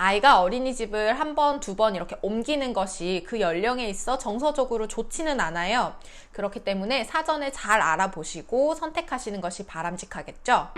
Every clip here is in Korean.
아이가 어린이집을 한 번, 두 번 이렇게 옮기는 것이 그 연령에 있어 정서적으로 좋지는 않아요. 그렇기 때문에 사전에 잘 알아보시고 선택하시는 것이 바람직하겠죠.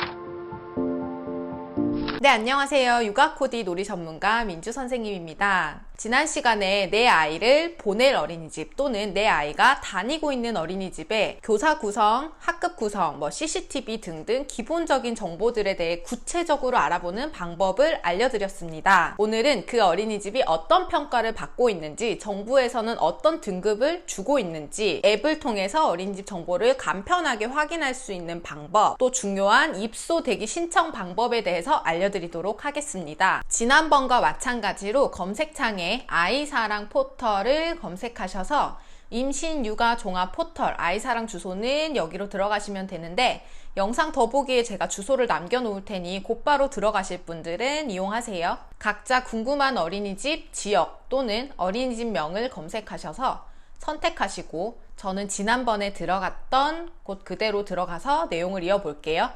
네, 안녕하세요. 육아코디 놀이 전문가 민주 선생님입니다. 지난 시간에 내 아이를 보낼 어린이집 또는 내 아이가 다니고 있는 어린이집에 교사 구성, 학급 구성, CCTV 등등 기본적인 정보들에 대해 구체적으로 알아보는 방법을 알려드렸습니다. 오늘은 그 어린이집이 어떤 평가를 받고 있는지, 정부에서는 어떤 등급을 주고 있는지, 앱을 통해서 어린이집 정보를 간편하게 확인할 수 있는 방법, 또 중요한 입소 대기 신청 방법에 대해서 알려드리도록 하겠습니다. 지난번과 마찬가지로 검색창에 아이사랑 포털을 검색하셔서 임신 육아 종합 포털 아이사랑 주소는 여기로 들어가시면 되는데, 영상 더보기에 제가 주소를 남겨놓을 테니 곧바로 들어가실 분들은 이용하세요. 각자 궁금한 어린이집 지역 또는 어린이집명을 검색하셔서 선택하시고, 저는 지난번에 들어갔던 곳 그대로 들어가서 내용을 이어볼게요.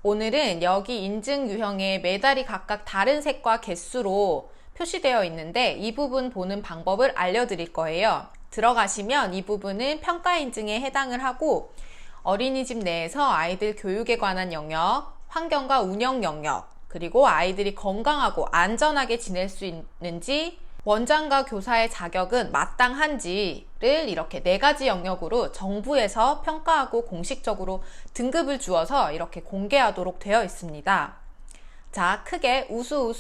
오늘은 여기 인증 유형에 메달이 각각 다른 색과 개수로 표시되어 있는데, 이 부분 보는 방법을 알려드릴 거예요. 들어가시면 이 부분은 평가 인증에 해당을 하고, 어린이집 내에서 아이들 교육에 관한 영역, 환경과 운영 영역, 그리고 아이들이 건강하고 안전하게 지낼 수 있는지, 원장과 교사의 자격은 마땅한지를 이렇게 4가지 영역으로 정부에서 평가하고 공식적으로 등급을 주어서 이렇게 공개하도록 되어 있습니다. 자, 크게 우수,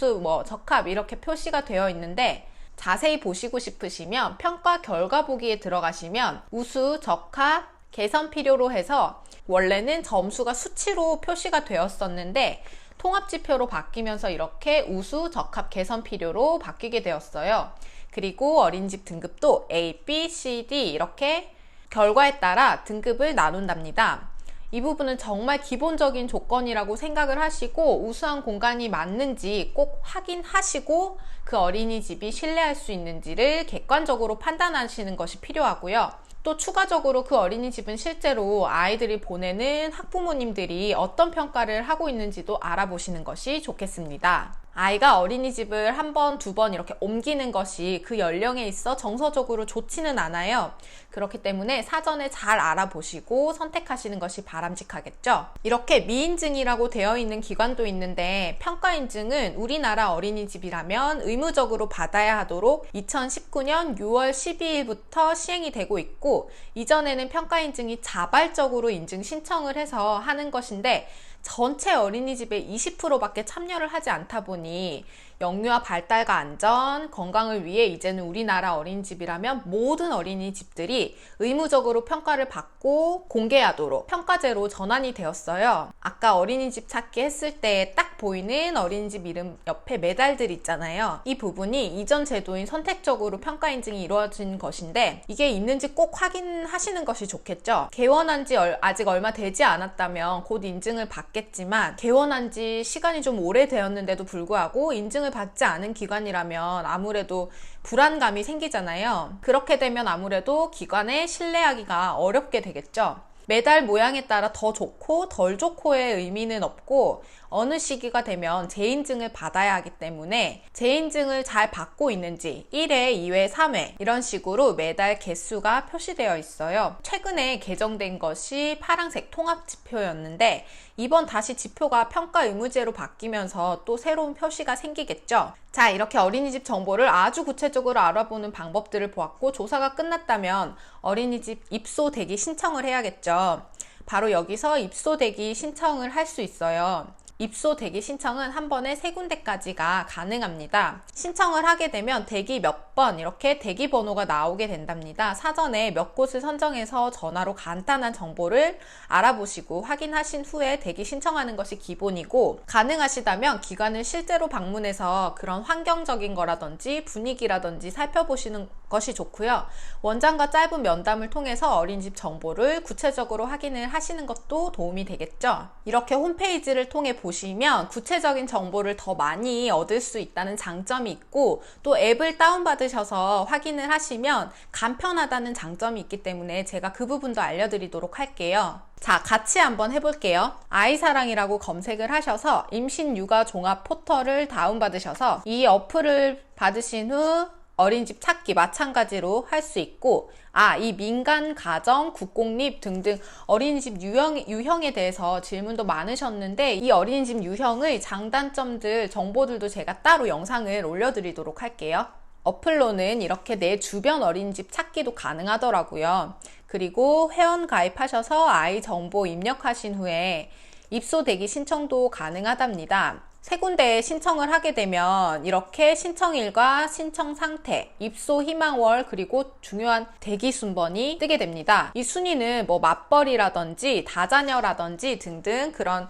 적합 이렇게 표시가 되어 있는데, 자세히 보시고 싶으시면 평가 결과 보기에 들어가시면 우수, 적합, 개선 필요로 해서, 원래는 점수가 수치로 표시가 되었었는데 통합지표로 바뀌면서 이렇게 우수, 적합, 개선 필요로 바뀌게 되었어요. 그리고 어린이집 등급도 A, B, C, D 이렇게 결과에 따라 등급을 나눈답니다. 이 부분은 정말 기본적인 조건이라고 생각을 하시고, 우수한 공간이 맞는지 꼭 확인하시고 그 어린이집이 신뢰할 수 있는지를 객관적으로 판단하시는 것이 필요하고요. 또 추가적으로 그 어린이집은 실제로 아이들이 보내는 학부모님들이 어떤 평가를 하고 있는지도 알아보시는 것이 좋겠습니다. 아이가 어린이집을 한 번, 두 번 이렇게 옮기는 것이 그 연령에 있어 정서적으로 좋지는 않아요. 그렇기 때문에 사전에 잘 알아보시고 선택하시는 것이 바람직하겠죠. 이렇게 미인증이라고 되어 있는 기관도 있는데, 평가인증은 우리나라 어린이집이라면 의무적으로 받아야 하도록 2019년 6월 12일부터 시행이 되고 있고, 이전에는 평가인증이 자발적으로 인증 신청을 해서 하는 것인데, 전체 어린이집의 20%밖에 참여를 하지 않다 보니 영유아 발달과 안전, 건강을 위해 이제는 우리나라 어린이집이라면 모든 어린이집들이 의무적으로 평가를 받고 공개하도록 평가제로 전환이 되었어요. 아까 어린이집 찾기 했을 때 딱 보이는 어린이집 이름 옆에 메달들 있잖아요. 이 부분이 이전 제도인 선택적으로 평가 인증이 이루어진 것인데, 이게 있는지 꼭 확인하시는 것이 좋겠죠. 개원한 지 아직 얼마 되지 않았다면 곧 인증을 받겠지만, 개원한 지 시간이 좀 오래되었는데도 불구하고 인증을 받지 않은 기관이라면 아무래도 불안감이 생기잖아요. 그렇게 되면 아무래도 기관에 신뢰하기가 어렵게 되겠죠. 메달 모양에 따라 더 좋고 덜 좋고의 의미는 없고, 어느 시기가 되면 재인증을 받아야 하기 때문에 재인증을 잘 받고 있는지 1회, 2회, 3회 이런 식으로 메달 개수가 표시되어 있어요. 최근에 개정된 것이 파란색 통합지표였는데, 이번 다시 지표가 평가 의무제로 바뀌면서 또 새로운 표시가 생기겠죠. 자, 이렇게 어린이집 정보를 아주 구체적으로 알아보는 방법들을 보았고, 조사가 끝났다면 어린이집 입소 대기 신청을 해야겠죠. 바로 여기서 입소 대기 신청을 할 수 있어요. 입소 대기 신청은 한 번에 3군데까지가 가능합니다. 신청을 하게 되면 대기 몇 번 이렇게 대기 번호가 나오게 된답니다. 사전에 몇 곳을 선정해서 전화로 간단한 정보를 알아보시고 확인하신 후에 대기 신청하는 것이 기본이고, 가능하시다면 기관을 실제로 방문해서 그런 환경적인 거라든지 분위기라든지 살펴보시는 것이 좋고요. 원장과 짧은 면담을 통해서 어린이집 정보를 구체적으로 확인을 하시는 것도 도움이 되겠죠. 이렇게 홈페이지를 통해 보시면 구체적인 정보를 더 많이 얻을 수 있다는 장점이 있고, 또 앱을 다운받으셔서 확인을 하시면 간편하다는 장점이 있기 때문에 제가 그 부분도 알려드리도록 할게요. 자, 같이 한번 해볼게요. 아이사랑이라고 검색을 하셔서 임신 육아 종합 포털을 다운받으셔서 이 어플을 받으신 후 어린이집 찾기 마찬가지로 할 수 있고, 이 민간, 가정, 국공립 등등 어린이집 유형에 대해서 질문도 많으셨는데, 이 어린이집 유형의 장단점들, 정보들도 제가 따로 영상을 올려드리도록 할게요. 어플로는 이렇게 내 주변 어린이집 찾기도 가능하더라고요. 그리고 회원 가입하셔서 아이 정보 입력하신 후에 입소 대기 신청도 가능하답니다. 세 군데에 신청을 하게 되면 이렇게 신청일과 신청 상태, 입소 희망월, 그리고 중요한 대기 순번이 뜨게 됩니다. 이 순위는 뭐 맞벌이라든지 다자녀라든지 등등 그런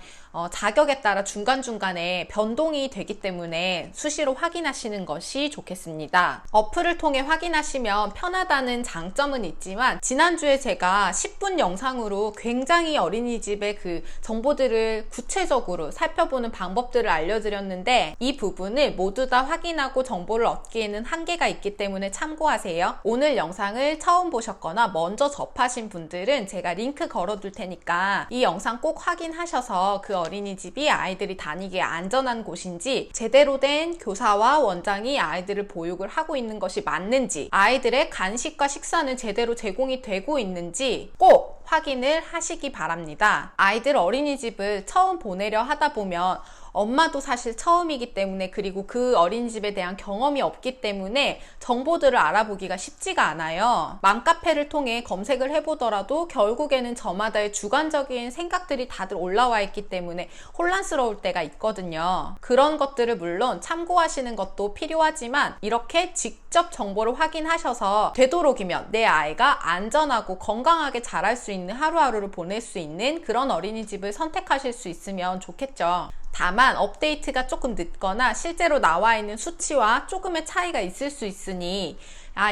자격에 따라 중간중간에 변동이 되기 때문에 수시로 확인하시는 것이 좋겠습니다. 어플을 통해 확인하시면 편하다는 장점은 있지만, 지난주에 제가 10분 영상으로 굉장히 어린이집의 그 정보들을 구체적으로 살펴보는 방법들을 알려드렸는데, 이 부분을 모두 다 확인하고 정보를 얻기에는 한계가 있기 때문에 참고하세요. 오늘 영상을 처음 보셨거나 먼저 접하신 분들은 제가 링크 걸어둘 테니까 이 영상 꼭 확인하셔서 그 어린이집이 아이들이 다니기에 안전한 곳인지, 제대로 된 교사와 원장이 아이들을 보육을 하고 있는 것이 맞는지, 아이들의 간식과 식사는 제대로 제공이 되고 있는지 꼭 확인을 하시기 바랍니다. 아이들 어린이집을 처음 보내려 하다 보면 엄마도 사실 처음이기 때문에, 그리고 그 어린이집에 대한 경험이 없기 때문에 정보들을 알아보기가 쉽지가 않아요. 맘카페를 통해 검색을 해보더라도 결국에는 저마다의 주관적인 생각들이 다들 올라와 있기 때문에 혼란스러울 때가 있거든요. 그런 것들을 물론 참고하시는 것도 필요하지만, 이렇게 직접 정보를 확인하셔서 되도록이면 내 아이가 안전하고 건강하게 자랄 수 있는 하루하루를 보낼 수 있는 그런 어린이집을 선택하실 수 있으면 좋겠죠. 다만 업데이트가 조금 늦거나 실제로 나와 있는 수치와 조금의 차이가 있을 수 있으니,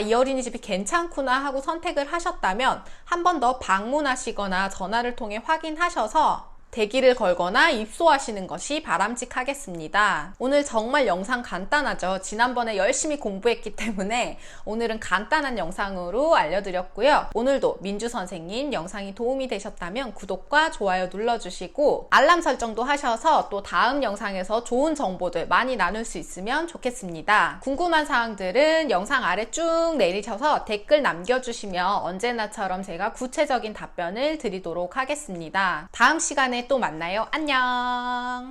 이 어린이집이 괜찮구나 하고 선택을 하셨다면 한 번 더 방문하시거나 전화를 통해 확인하셔서 대기를 걸거나 입소하시는 것이 바람직하겠습니다. 오늘 정말 영상 간단하죠. 지난번에 열심히 공부했기 때문에 오늘은 간단한 영상으로 알려드렸고요. 오늘도 민주 선생님 영상이 도움이 되셨다면 구독과 좋아요 눌러주시고 알람 설정도 하셔서 또 다음 영상에서 좋은 정보들 많이 나눌 수 있으면 좋겠습니다. 궁금한 사항들은 영상 아래 쭉 내리셔서 댓글 남겨주시면 언제나처럼 제가 구체적인 답변을 드리도록 하겠습니다. 다음 시간에 또 만나요. 안녕.